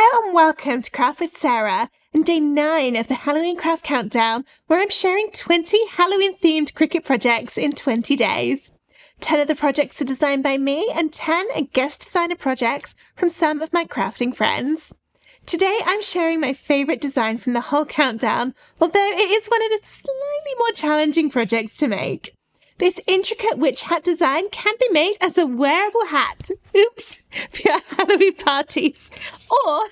Hello and welcome to Craft with Sarah and day 9 of the Halloween Craft Countdown, where I'm sharing 20 Halloween-themed Cricut projects in 20 days. 10 of the projects are designed by me and 10 are guest designer projects from some of my crafting friends. Today I'm sharing my favourite design from the whole countdown, although it is one of the slightly more challenging projects to make. This intricate witch hat design can be made as a wearable hat, for your Halloween parties, or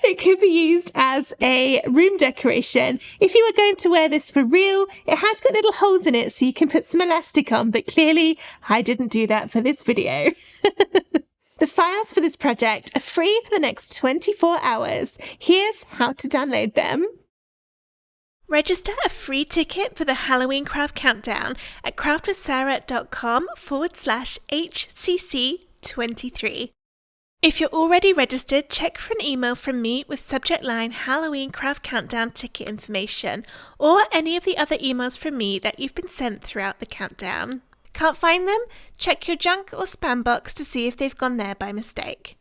it could be used as a room decoration. If you were going to wear this for real, it has got little holes in it so you can put some elastic on, but clearly I didn't do that for this video. The files for this project are free for the next 24 hours. Here's how to download them. Register a free ticket for the Halloween Craft Countdown at craftwithsarah.com/HCC23. If you're already registered, check for an email from me with subject line Halloween Craft Countdown ticket information, or any of the other emails from me that you've been sent throughout the countdown. Can't find them? Check your junk or spam box to see if they've gone there by mistake.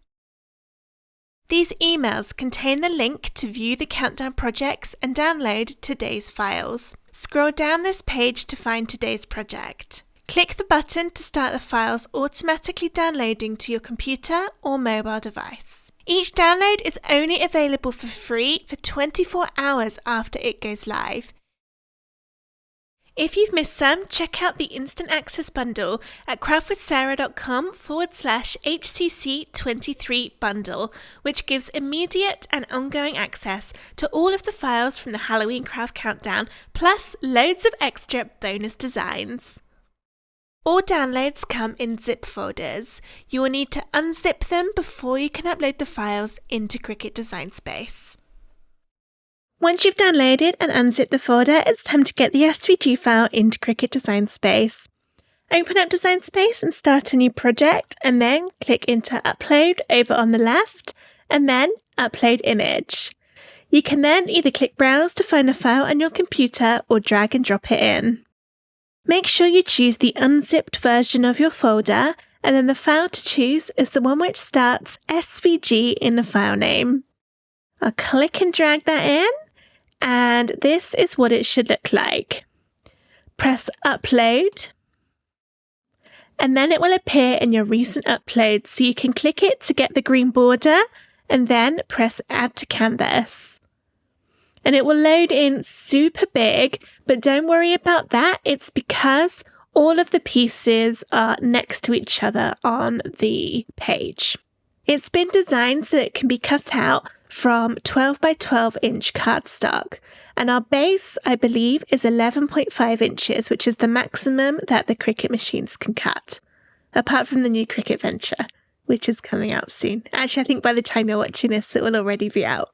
These emails contain the link to view the countdown projects and download today's files. Scroll down this page to find today's project. Click the button to start the files automatically downloading to your computer or mobile device. Each download is only available for free for 24 hours after it goes live. If you've missed some, check out the Instant Access Bundle at craftwithsarah.com/HCC23 bundle, which gives immediate and ongoing access to all of the files from the Halloween Craft Countdown, plus loads of extra bonus designs. All downloads come in zip folders. You will need to unzip them before you can upload the files into Cricut Design Space. Once you've downloaded and unzipped the folder, it's time to get the SVG file into Cricut Design Space. Open up Design Space and start a new project, and then click into Upload over on the left, and then Upload Image. You can then either click Browse to find a file on your computer or drag and drop it in. Make sure you choose the unzipped version of your folder, and then the file to choose is the one which starts SVG in the file name. I'll click and drag that in. And this is what it should look like. Press Upload, and then it will appear in your recent uploads, so you can click it to get the green border, and then press Add to Canvas. And it will load in super big, but don't worry about that. It's because all of the pieces are next to each other on the page. It's been designed so it can be cut out from 12 by 12 inch cardstock, and our base, I believe, is 11.5 inches, which is the maximum that the Cricut machines can cut, apart from the new Cricut Venture, which is coming out soon. Actually, I think by the time you're watching this, it will already be out.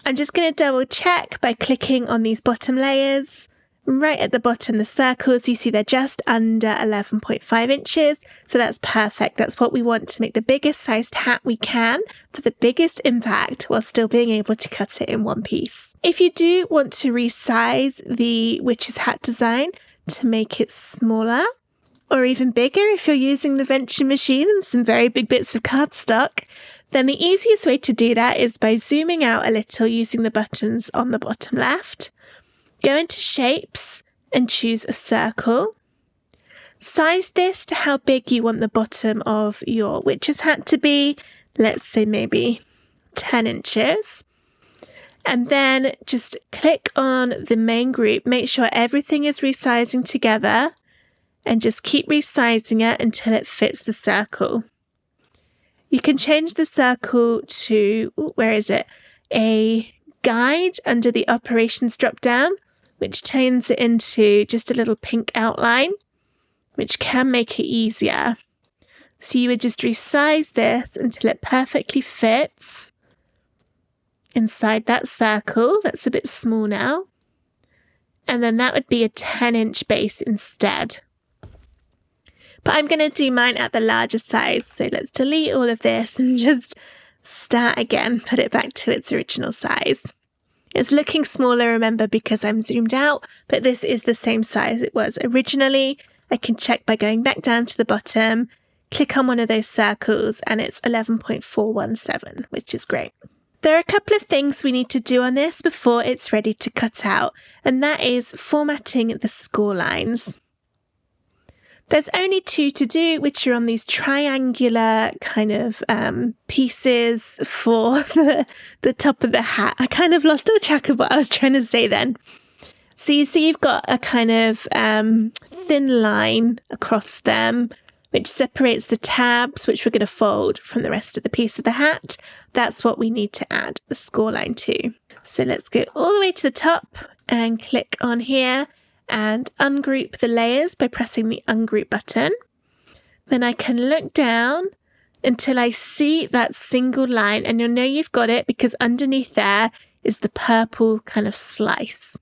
I'm just going to double check by clicking on these bottom layers. Right at the bottom, the circles, you see they're just under 11.5 inches, so that's perfect. That's what we want to make the biggest sized hat we can for the biggest impact while still being able to cut it in one piece. If you do want to resize the witch's hat design to make it smaller, or even bigger if you're using the Venture machine and some very big bits of cardstock, then the easiest way to do that is by zooming out a little using the buttons on the bottom left. Go into Shapes and choose a circle. Size this to how big you want the bottom of your witch's hat to be. Let's say maybe 10 inches. And then just click on the main group. Make sure everything is resizing together and just keep resizing it until it fits the circle. You can change the circle to, a guide under the operations drop down, which turns it into just a little pink outline, which can make it easier. So you would just resize this until it perfectly fits inside that circle. That's a bit small now. And then that would be a 10-inch base instead. But I'm going to do mine at the larger size. So let's delete all of this and just start again, put it back to its original size. It's looking smaller, remember, because I'm zoomed out, but this is the same size it was originally. I can check by going back down to the bottom, click on one of those circles and it's 11.417, which is great. There are a couple of things we need to do on this before it's ready to cut out, and that is formatting the score lines. There's only 2 to do, which are on these triangular kind of pieces for the top of the hat. I kind of lost all track of what I was trying to say then. So you see you've got a kind of thin line across them, which separates the tabs, which we're going to fold from the rest of the piece of the hat. That's what we need to add the score line to. So let's go all the way to the top and click on here and ungroup the layers by pressing the ungroup button. Then I can look down until I see that single line, and you'll know you've got it because underneath there is the purple kind of slice.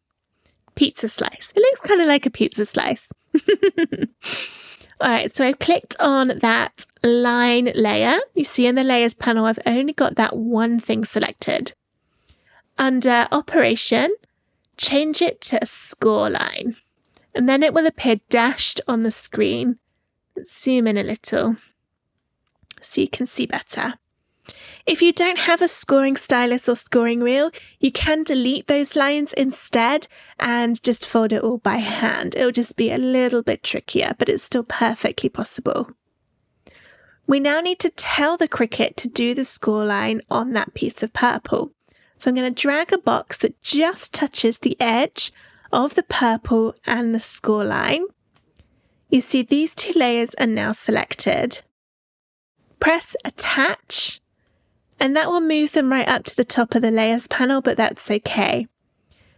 Pizza slice. It looks kind of like a pizza slice. All right, so I've clicked on that line layer. You see in the layers panel, I've only got that one thing selected. Under operation, change it to a score line, and then it will appear dashed on the screen. Let's zoom in a little so you can see better. If you don't have a scoring stylus or scoring wheel, you can delete those lines instead and just fold it all by hand. It'll just be a little bit trickier, but it's still perfectly possible. We now need to tell the Cricut to do the score line on that piece of purple. So I'm going to drag a box that just touches the edge of the purple and the score line. You see these 2 layers are now selected. Press attach, and that will move them right up to the top of the layers panel, but that's okay.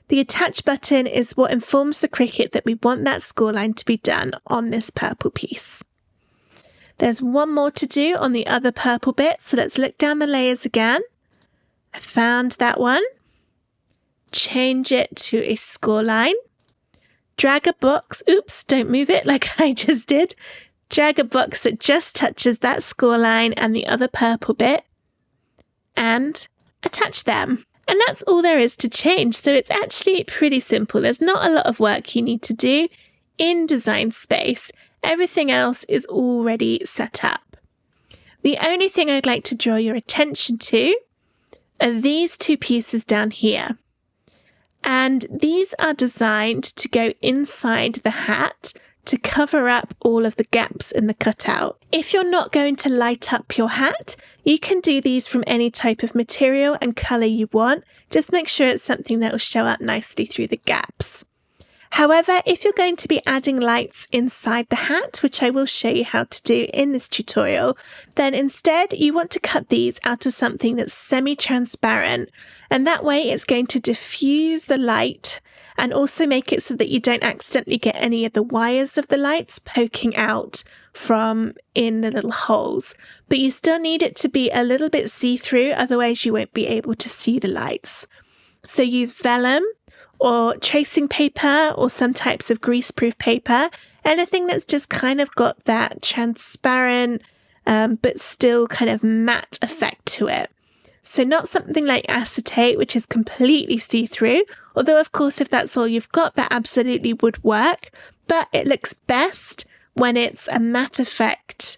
The attach button is what informs the Cricut that we want that score line to be done on this purple piece. There's one more to do on the other purple bit, so let's look down the layers again. I found that one. Change it to a score line. Drag a box. Oops, don't move it like I just did. Drag a box that just touches that score line and the other purple bit and attach them. And that's all there is to change. So it's actually pretty simple. There's not a lot of work you need to do in Design Space. Everything else is already set up. The only thing I'd like to draw your attention to are these 2 pieces down here. And these are designed to go inside the hat to cover up all of the gaps in the cutout. If you're not going to light up your hat, you can do these from any type of material and colour you want. Just make sure it's something that will show up nicely through the gaps. However, if you're going to be adding lights inside the hat, which I will show you how to do in this tutorial, then instead you want to cut these out of something that's semi-transparent, and that way it's going to diffuse the light and also make it so that you don't accidentally get any of the wires of the lights poking out from in the little holes. But you still need it to be a little bit see-through, otherwise you won't be able to see the lights. So use vellum or tracing paper or some types of greaseproof paper, anything that's just kind of got that transparent but still kind of matte effect to it. So not something like acetate, which is completely see-through, although of course if that's all you've got, that absolutely would work, but it looks best when it's a matte effect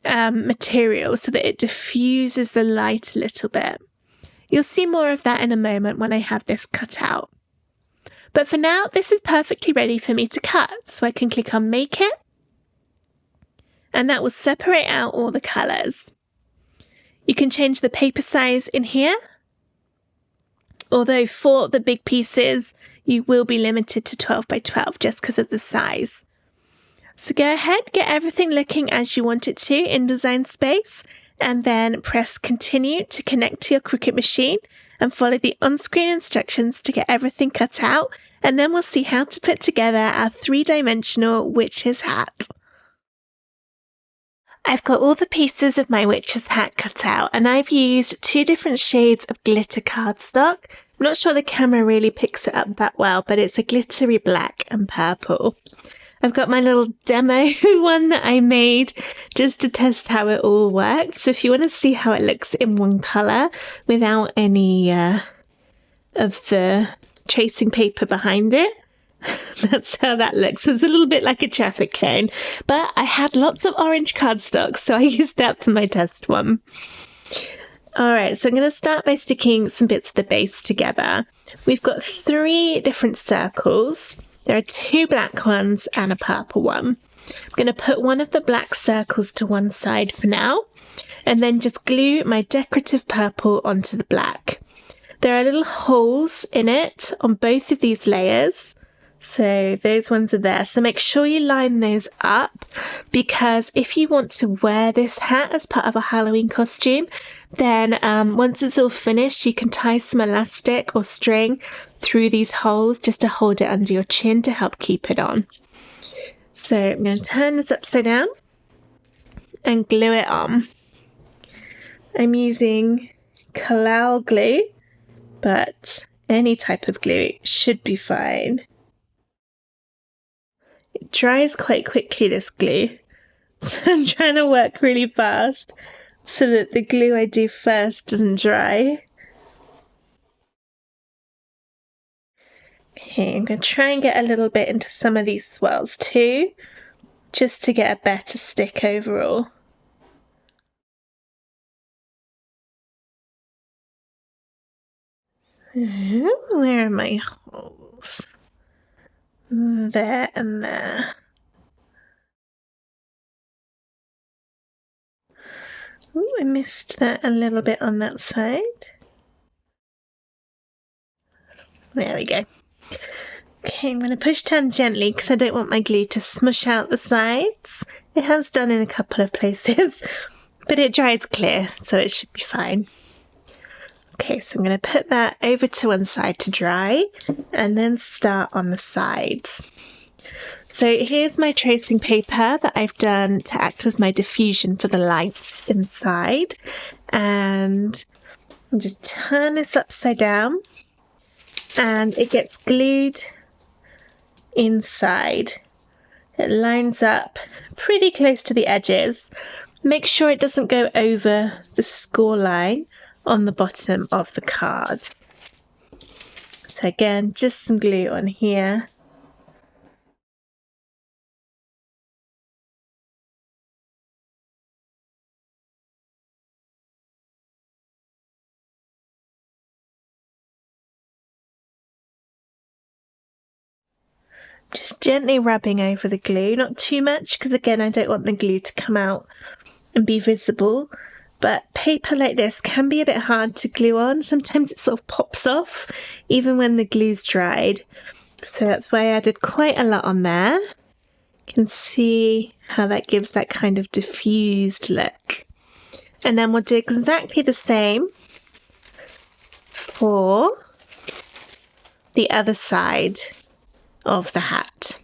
material so that it diffuses the light a little bit. You'll see more of that in a moment when I have this cut out. But for now, this is perfectly ready for me to cut, so I can click on Make It, and that will separate out all the colours. You can change the paper size in here, although for the big pieces, you will be limited to 12 by 12 just because of the size. So go ahead, get everything looking as you want it to in Design Space, and then press Continue to connect to your Cricut machine and follow the on-screen instructions to get everything cut out, and then we'll see how to put together our 3-dimensional witch's hat. I've got all the pieces of my witch's hat cut out, and I've used 2 different shades of glitter cardstock. I'm not sure the camera really picks it up that well, but it's a glittery black and purple. I've got my little demo one that I made just to test how it all worked. So if you want to see how it looks in one colour without any of the tracing paper behind it, That's how that looks. It's a little bit like a traffic cone, but I had lots of orange cardstock, so I used that for my test one. Alright, so I'm going to start by sticking some bits of the base together. We've got 3 different circles. There are 2 black ones and a purple one. I'm going to put one of the black circles to one side for now, and then just glue my decorative purple onto the black. There are little holes in it on both of these layers, so those ones are there. So make sure you line those up, because if you want to wear this hat as part of a Halloween costume, then once it's all finished, you can tie some elastic or string through these holes just to hold it under your chin to help keep it on. So I'm going to turn this upside down and glue it on. I'm using Collal glue, but any type of glue should be fine. It dries quite quickly, this glue, so I'm trying to work really fast so that the glue I do first doesn't dry. Okay, I'm going to try and get a little bit into some of these swirls too, just to get a better stick overall. Where are my holes? There and there. Ooh, I missed that a little bit on that side. There we go. Okay, I'm going to push down gently because I don't want my glue to smush out the sides. It has done in a couple of places, but it dries clear, so it should be fine. Okay, so I'm going to put that over to one side to dry and then start on the sides. So here's my tracing paper that I've done to act as my diffusion for the lights inside. And I'll just turn this upside down and it gets glued inside. It lines up pretty close to the edges. Make sure it doesn't go over the score line on the bottom of the card. So again, just some glue on here. Just gently rubbing over the glue, not too much, because again I don't want the glue to come out and be visible. But paper like this can be a bit hard to glue on. Sometimes it sort of pops off even when the glue's dried. So that's why I added quite a lot on there. You can see how that gives that kind of diffused look. And then we'll do exactly the same for the other side of the hat.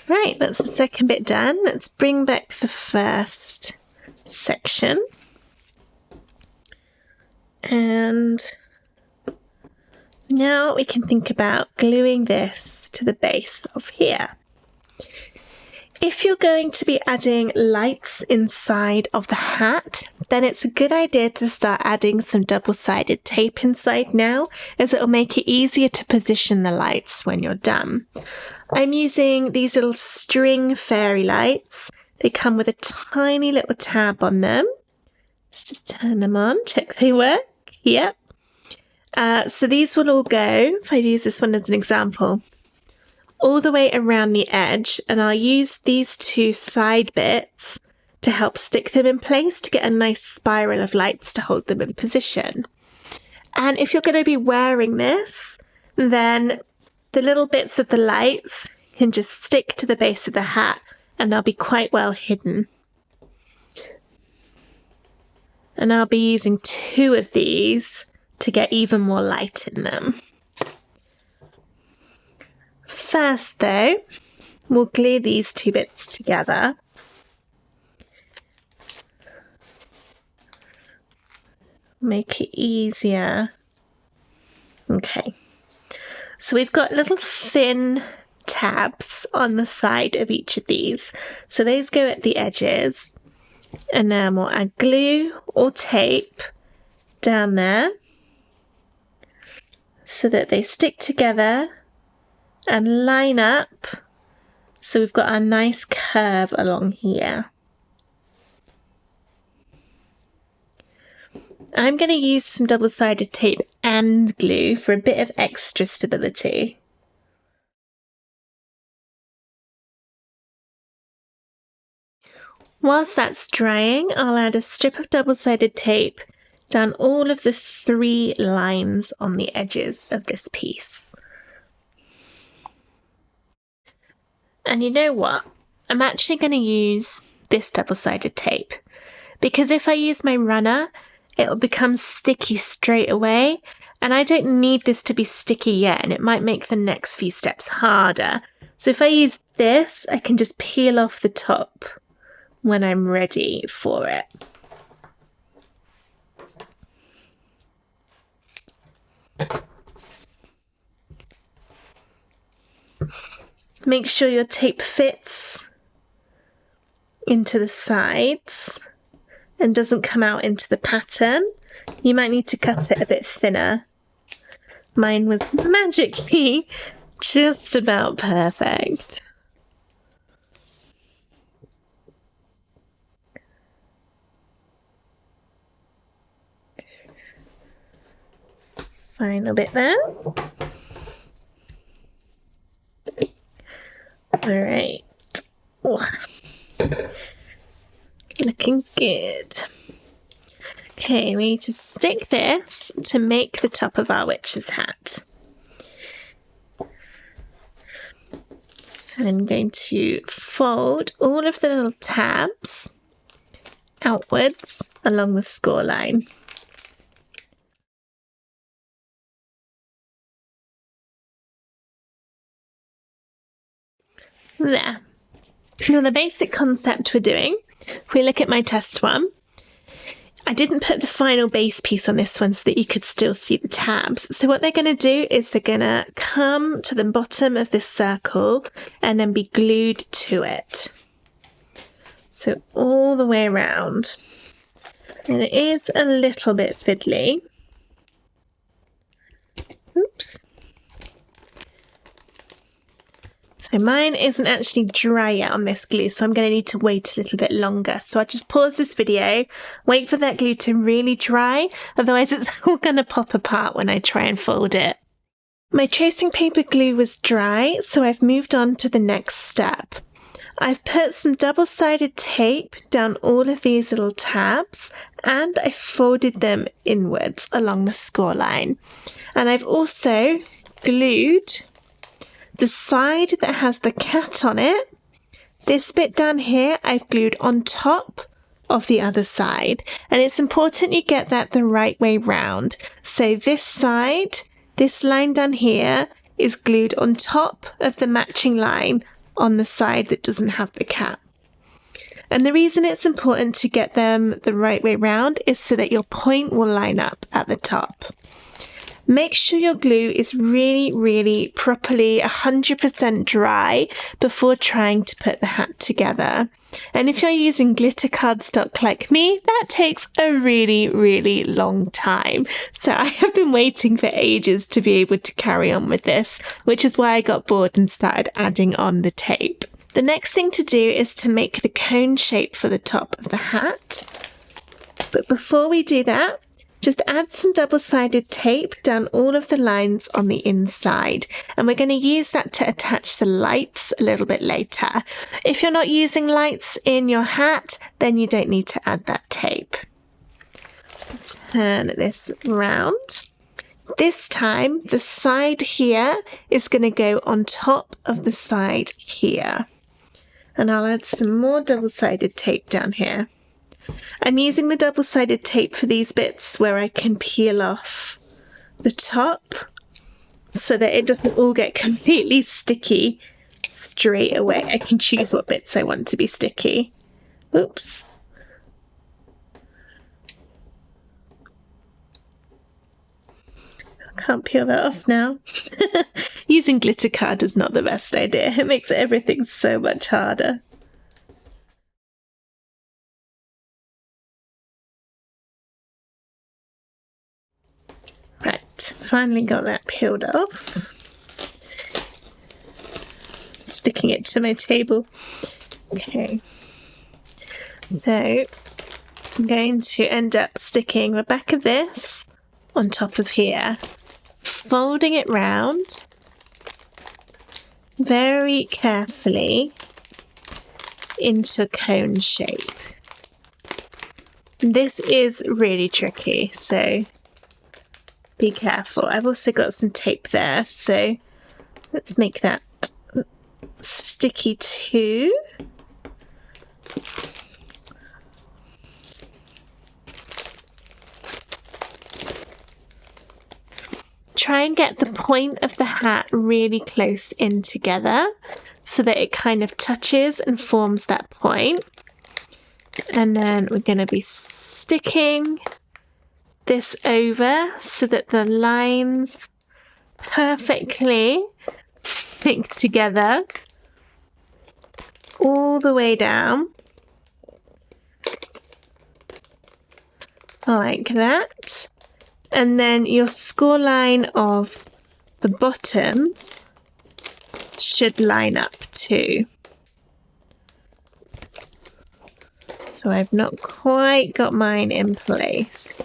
Right, that's the second bit done. Let's bring back the first section. And now we can think about gluing this to the base of here. If you're going to be adding lights inside of the hat, then it's a good idea to start adding some double-sided tape inside now, as it'll make it easier to position the lights when you're done. I'm using these little string fairy lights. They come with a tiny little tab on them. Let's just turn them on, check they work. Yep. So these will all go, if I use this one as an example, all the way around the edge, and I'll use these 2 side bits to help stick them in place to get a nice spiral of lights to hold them in position. And if you're going to be wearing this, then the little bits of the lights can just stick to the base of the hat and they'll be quite well hidden. And I'll be using 2 of these to get even more light in them. First though, we'll glue these 2 bits together. Make it easier Okay, so we've got little thin tabs on the side of each of these. So those go at the edges. And now we'll add glue or tape down there so that they stick together and line up. So we've got our nice curve along here. I'm going to use some double-sided tape and glue for a bit of extra stability. Whilst that's drying, I'll add a strip of double-sided tape down all of the 3 lines on the edges of this piece. And you know what? I'm actually going to use this double-sided tape, because if I use my runner, it'll become sticky straight away, and I don't need this to be sticky yet, and it might make the next few steps harder. So if I use this, I can just peel off the top when I'm ready for it. Make sure your tape fits into the sides and doesn't come out into the pattern. You might need to cut it a bit thinner. Mine was magically just about perfect. Final bit there. All right. Oh. Looking good. Okay, we need to stick this to make the top of our witch's hat. So I'm going to fold all of the little tabs outwards along the score line. There. Now the basic concept we're doing, if we look at my test one, I didn't put the final base piece on this one so that you could still see the tabs. So what they're going to do is they're going to come to the bottom of this circle and then be glued to it. So all the way around. And it is a little bit fiddly. Oops. So mine isn't actually dry yet on this glue, so I'm going to need to wait a little bit longer. So I'll just pause this video, wait for that glue to really dry, otherwise it's all going to pop apart when I try and fold it. My tracing paper glue was dry, so I've moved on to the next step. I've put some double-sided tape down all of these little tabs, and I folded them inwards along the score line. And I've also glued the side that has the cat on it. This bit down here I've glued on top of the other side, and it's important you get that the right way round. So this side, this line down here, is glued on top of the matching line on the side that doesn't have the cat. And the reason it's important to get them the right way round is so that your point will line up at the top. Make sure your glue is really properly 100% dry before trying to put the hat together. And if you're using glitter cardstock like me, that takes a really long time. So I have been waiting for ages to be able to carry on with this, which is why I got bored and started adding on the tape. The next thing to do is to make the cone shape for the top of the hat. But before we do that, just add some double-sided tape down all of the lines on the inside, and we're going to use that to attach the lights a little bit later. If you're not using lights in your hat, then you don't need to add that tape. Turn this round. This time, the side here is going to go on top of the side here. And I'll add some more double-sided tape down here. I'm using the double-sided tape for these bits where I can peel off the top so that it doesn't all get completely sticky straight away. I can choose what bits I want to be sticky. Oops. can't peel that off now. Using glitter card is not the best idea. It makes everything so much harder. Right, finally got that peeled off. Sticking it to my table. Okay. So I'm going to end up sticking the back of this on top of here, folding it round very carefully into a cone shape. This is really tricky, so be careful. I've also got some tape there, so let's make that sticky too. Try and get the point of the hat really close in together so that it kind of touches and forms that point. And then we're going to be sticking this over so that the lines perfectly stick together all the way down, like that. And then your score line of the bottoms should line up too. So I've not quite got mine in place.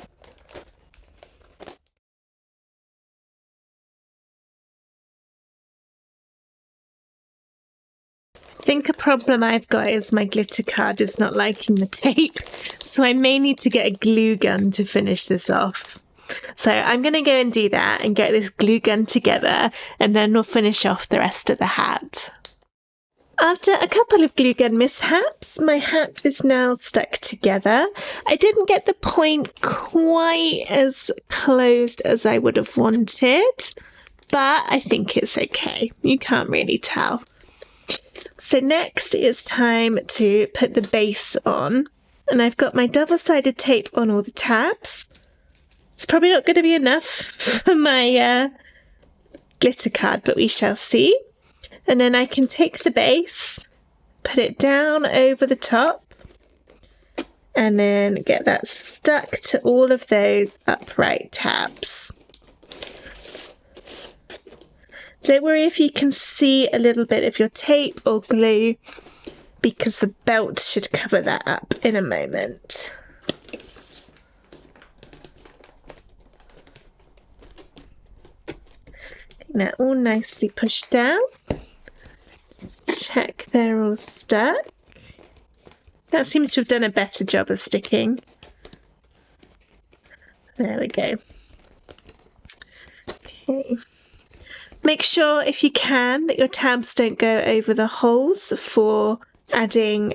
I think a problem I've got is my glitter card is not liking the tape, so I may need to get a glue gun to finish this off. So I'm going to go and do that and get this glue gun together, and then we'll finish off the rest of the hat. After a couple of glue gun mishaps, my hat is now stuck together. I didn't get the point quite as closed as I would have wanted, but I think it's okay. You can't really tell. So next it's time to put the base on, and I've got my double-sided tape on all the tabs. It's probably not going to be enough for my glitter card, but we shall see. And then I can take the base, put it down over the top, and then get that stuck to all of those upright tabs. Don't worry if you can see a little bit of your tape or glue, because the belt should cover that up in a moment. That all nicely pushed down. Let's check they're all stuck. That seems to have done a better job of sticking. There we go. Okay. Make sure, if you can, that your tabs don't go over the holes for adding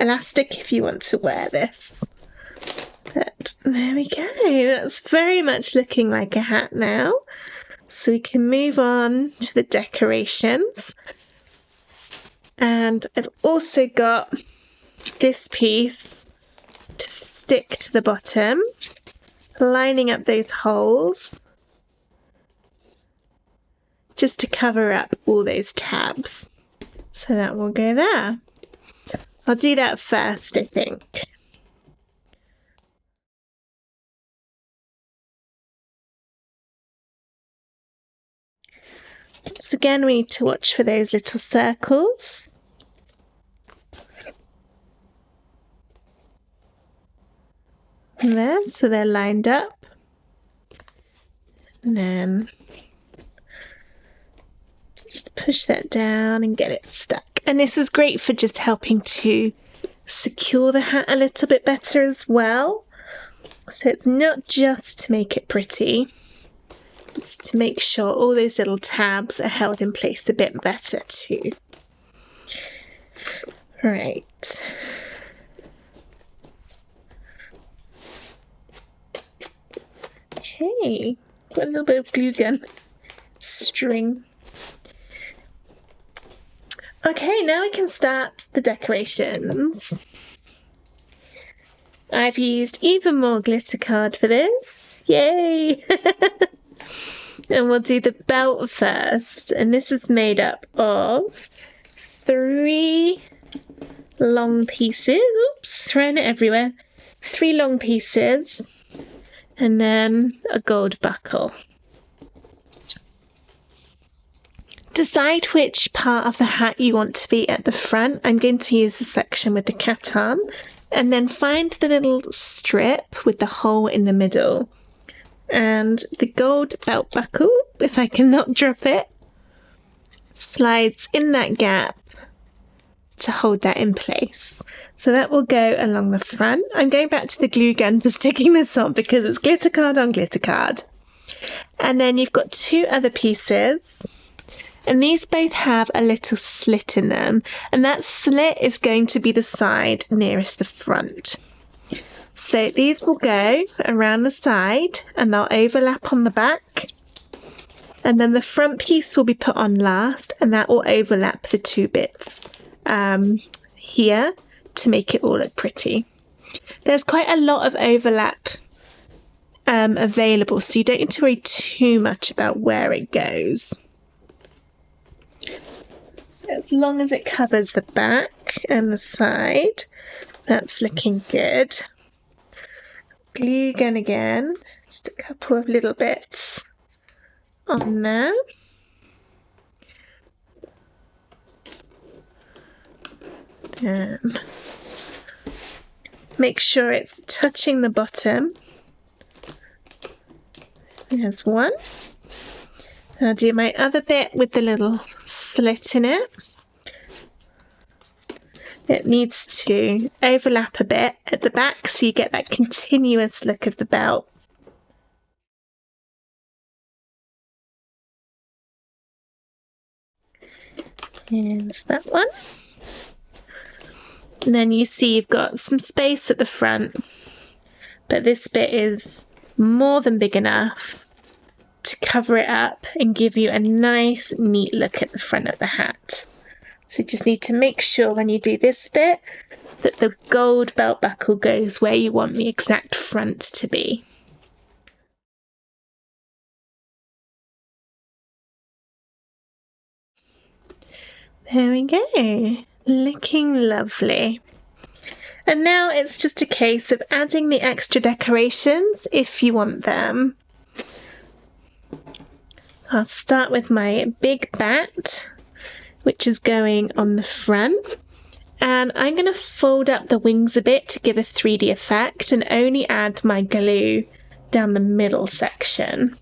elastic if you want to wear this. But there we go. That's very much looking like a hat now. So we can move on to the decorations. And I've also got this piece to stick to the bottom, lining up those holes, just to cover up all those tabs. So that will go there. I'll do that first, I think. So again, we need to watch for those little circles. And there, so they're lined up. And then just push that down and get it stuck. And this is great for just helping to secure the hat a little bit better as well. So it's not just to make it pretty. It's to make sure all those little tabs are held in place a bit better too. Right. Okay, got a little bit of glue gun string. Okay, now we can start the decorations. I've used even more glitter card for this. Yay! And we'll do the belt first. And this is made up of 3 long pieces. Oops, throwing it everywhere. 3 long pieces. And then a gold buckle. Decide which part of the hat you want to be at the front. I'm going to use the section with the cat on. And then find the little strip with the hole in the middle. And the gold belt buckle, if I can not drop it, slides in that gap to hold that in place. So that will go along the front. I'm going back to the glue gun for sticking this on because it's glitter card on glitter card. And then you've got 2 other pieces. And these both have a little slit in them. And that slit is going to be the side nearest the front. So these will go around the side and they'll overlap on the back. And then the front piece will be put on last and that will overlap the 2 bits here to make it all look pretty. There's quite a lot of overlap available, so you don't need to worry too much about where it goes. So as long as it covers the back and the side, that's looking good. Glue gun again, just a couple of little bits on there. And make sure it's touching the bottom. There's one. And I'll do my other bit with the little slit in it. It needs to overlap a bit at the back so you get that continuous look of the belt. Here's that one. And then you see you've got some space at the front, but this bit is more than big enough to cover it up and give you a nice, neat look at the front of the hat. So you just need to make sure when you do this bit that the gold belt buckle goes where you want the exact front to be. There we go. Looking lovely. And now it's just a case of adding the extra decorations if you want them. I'll start with my big bat, which is going on the front. And I'm going to fold up the wings a bit to give a 3D effect and only add my glue down the middle section.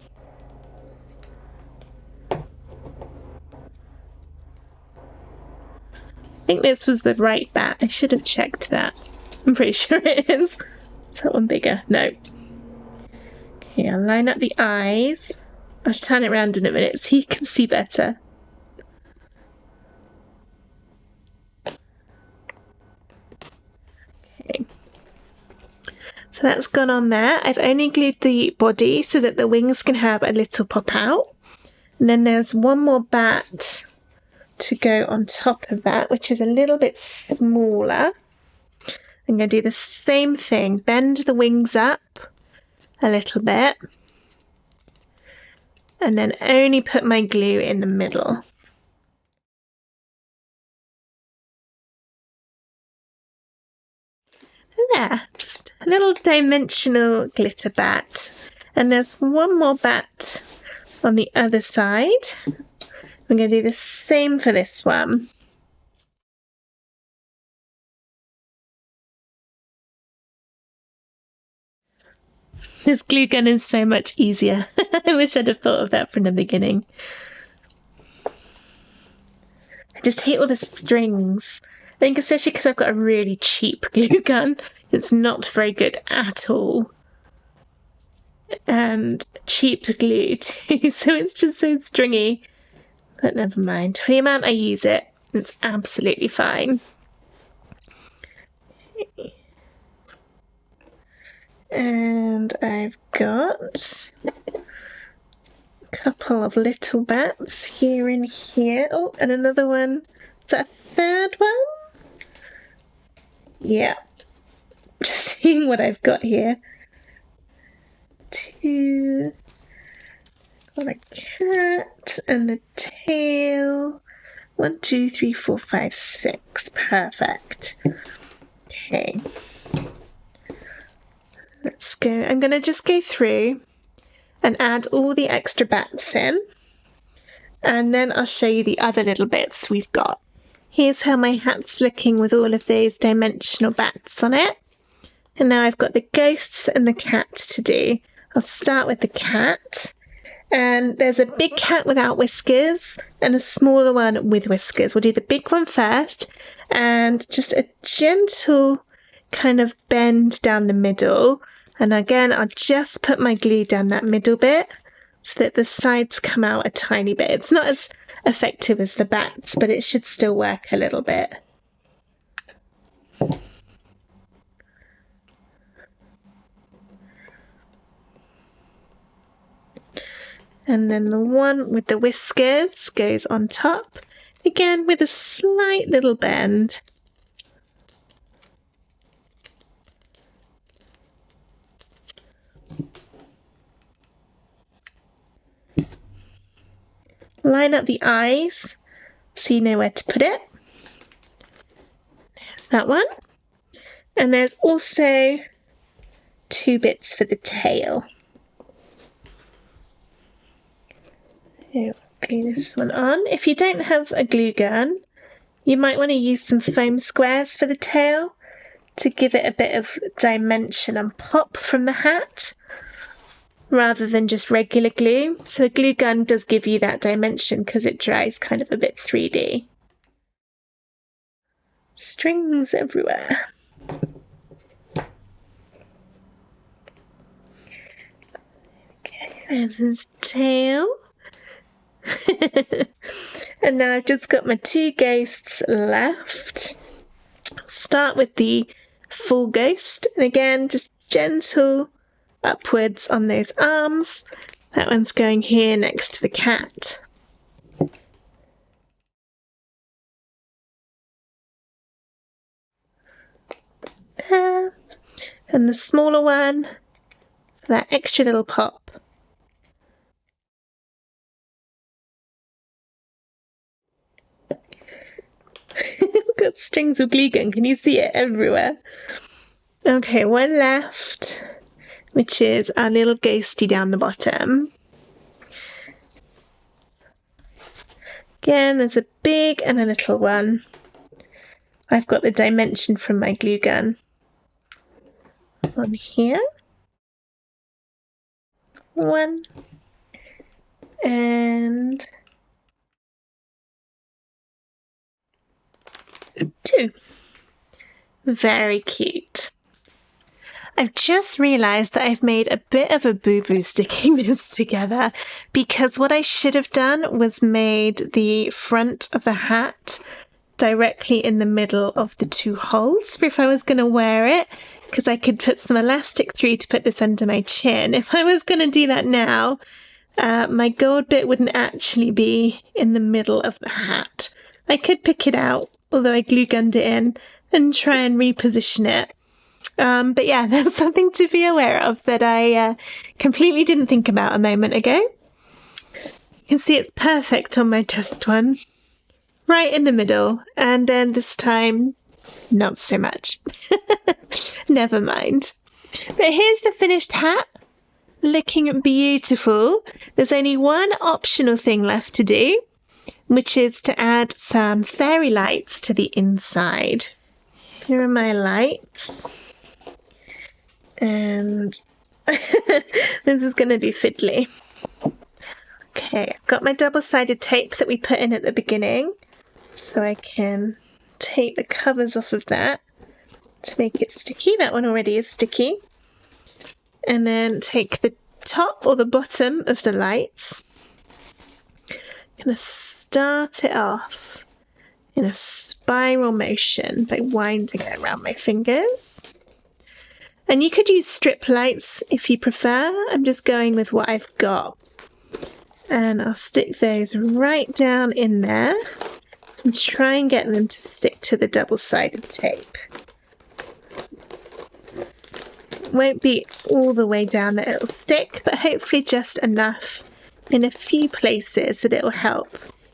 I think this was the right bat. I should have checked that. I'm pretty sure it is. Is that one bigger? No. Okay, I'll line up the eyes. I'll turn it around in a minute so you can see better. Okay. So that's gone on there. I've only glued the body so that the wings can have a little pop out. And then there's one more bat to go on top of that, which is a little bit smaller. I'm going to do the same thing, bend the wings up a little bit, and then only put my glue in the middle. There, just a little dimensional glitter bat. And there's one more bat on the other side. I'm going to do the same for this one. This glue gun is so much easier. I wish I'd have thought of that from the beginning. I just hate all the strings. I think especially because I've got a really cheap glue gun. It's not very good at all. And cheap glue too, so it's just so stringy. But never mind. For the amount I use it, it's absolutely fine. Okay. And I've got a couple of little bats here and here. Oh, and another one. Is that a third one? Yeah. Just seeing what I've got here. 2, got a cat and the tail. 1, 2, 3, 4, 5, 6. Perfect. Okay. Let's go. I'm going to just go through and add all the extra bats in. And then I'll show you the other little bits we've got. Here's how my hat's looking with all of those dimensional bats on it. And now I've got the ghosts and the cat to do. I'll start with the cat. And there's a big cat without whiskers and a smaller one with whiskers. We'll do the big one first and just a gentle kind of bend down the middle. And again, I'll just put my glue down that middle bit so that the sides come out a tiny bit. It's not as effective as the bats, but it should still work a little bit. And then the one with the whiskers goes on top, again with a slight little bend. Line up the eyes so you know where to put it. There's that one. And there's also 2 bits for the tail. Here, glue this one on. If you don't have a glue gun, you might want to use some foam squares for the tail to give it a bit of dimension and pop from the hat, rather than just regular glue. So a glue gun does give you that dimension because it dries kind of a bit 3D. Strings everywhere. Okay, there's his tail. And now I've just got my 2 ghosts left. Start with the full ghost, and again, just gentle upwards on those arms. That one's going here next to the cat. There. And the smaller one for that extra little pop. We've got strings of glue gun. Can you see it everywhere? Okay, one left, which is our little ghosty down the bottom. Again, there's a big and a little one. I've got the dimension from my glue gun on here. 1 and 2. Very cute. I've just realised that I've made a bit of a boo-boo sticking this together, because what I should have done was made the front of the hat directly in the middle of the 2 holes for if I was going to wear it, because I could put some elastic through to put this under my chin. If I was going to do that now, my gold bit wouldn't actually be in the middle of the hat. I could pick it out, although I glue gunned it in, and try and reposition it. But yeah, that's something to be aware of that I completely didn't think about a moment ago. You can see it's perfect on my test one. Right in the middle, and then this time, not so much. Never mind. But here's the finished hat, looking beautiful. There's only one optional thing left to do, which is to add some fairy lights to the inside. Here are my lights. And this is going to be fiddly. Okay, I've got my double-sided tape that we put in at the beginning, so I can take the covers off of that to make it sticky. That one already is sticky. And then take the top or the bottom of the lights. I'm going to start it off in a spiral motion by winding it around my fingers. And you could use strip lights if you prefer. I'm just going with what I've got. And I'll stick those right down in there and try and get them to stick to the double-sided tape. It won't be all the way down that it'll stick, but hopefully just enough in a few places that it will help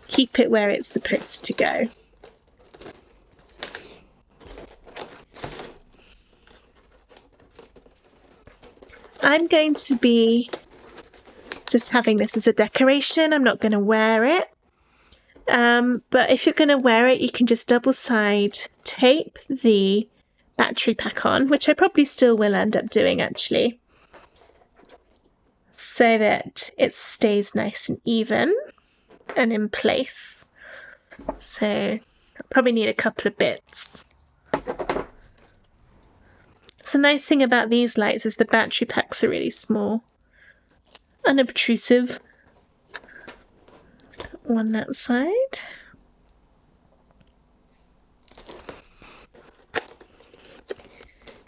keep it where it's supposed to go. I'm going to be just having this as a decoration. I'm not going to wear it. But if you're going to wear it, you can just double side tape the battery pack on, which I probably still will end up doing actually, so that it stays nice and even and in place. So I'll probably need a couple of bits. So the nice thing about these lights is the battery packs are really small, unobtrusive. On that side.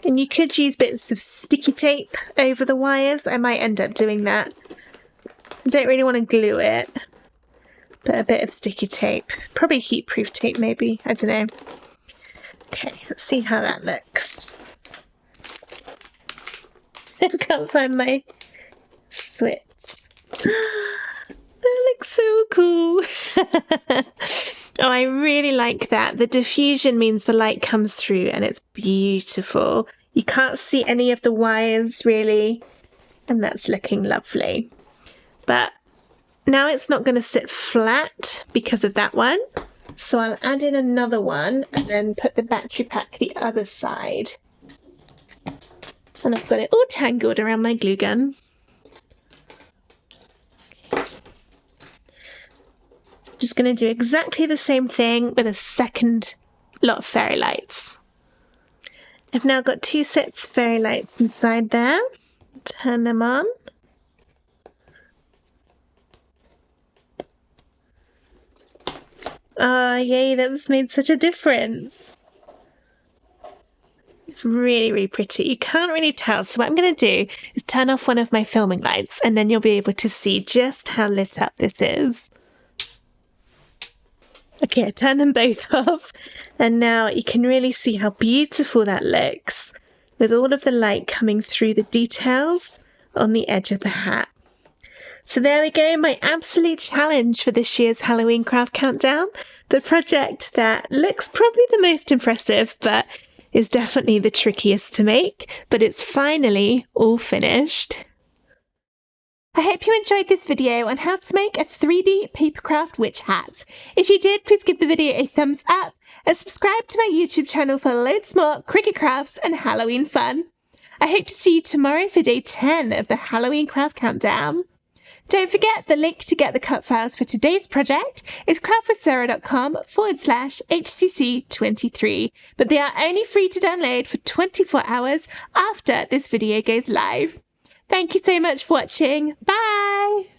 And you could use bits of sticky tape over the wires. I might end up doing that. I don't really want to glue it, but a bit of sticky tape. Probably heatproof tape maybe, I don't know. Okay, let's see how that looks. I can't find my switch. That looks so cool. Oh, I really like that. The diffusion means the light comes through and it's beautiful. You can't see any of the wires really, and that's looking lovely. But now it's not going to sit flat because of that one. So I'll add in another one and then put the battery pack the other side. And I've got it all tangled around my glue gun. Just going to do exactly the same thing with a second lot of fairy lights. I've now got 2 sets of fairy lights inside there. Turn them on. Ah, yay, that's made such a difference. It's really, really pretty. You can't really tell. So what I'm going to do is turn off one of my filming lights and then you'll be able to see just how lit up this is. Okay, I turned them both off, and now you can really see how beautiful that looks with all of the light coming through the details on the edge of the hat. So there we go, my absolute challenge for this year's Halloween Craft Countdown. The project that looks probably the most impressive, but is definitely the trickiest to make, but it's finally all finished. I hope you enjoyed this video on how to make a 3D papercraft witch hat. If you did, please give the video a thumbs up and subscribe to my YouTube channel for loads more Cricut crafts and Halloween fun. I hope to see you tomorrow for day 10 of the Halloween Craft Countdown. Don't forget the link to get the cut files for today's project is craftwithsarah.com/HCC23, but they are only free to download for 24 hours after this video goes live. Thank you so much for watching. Bye!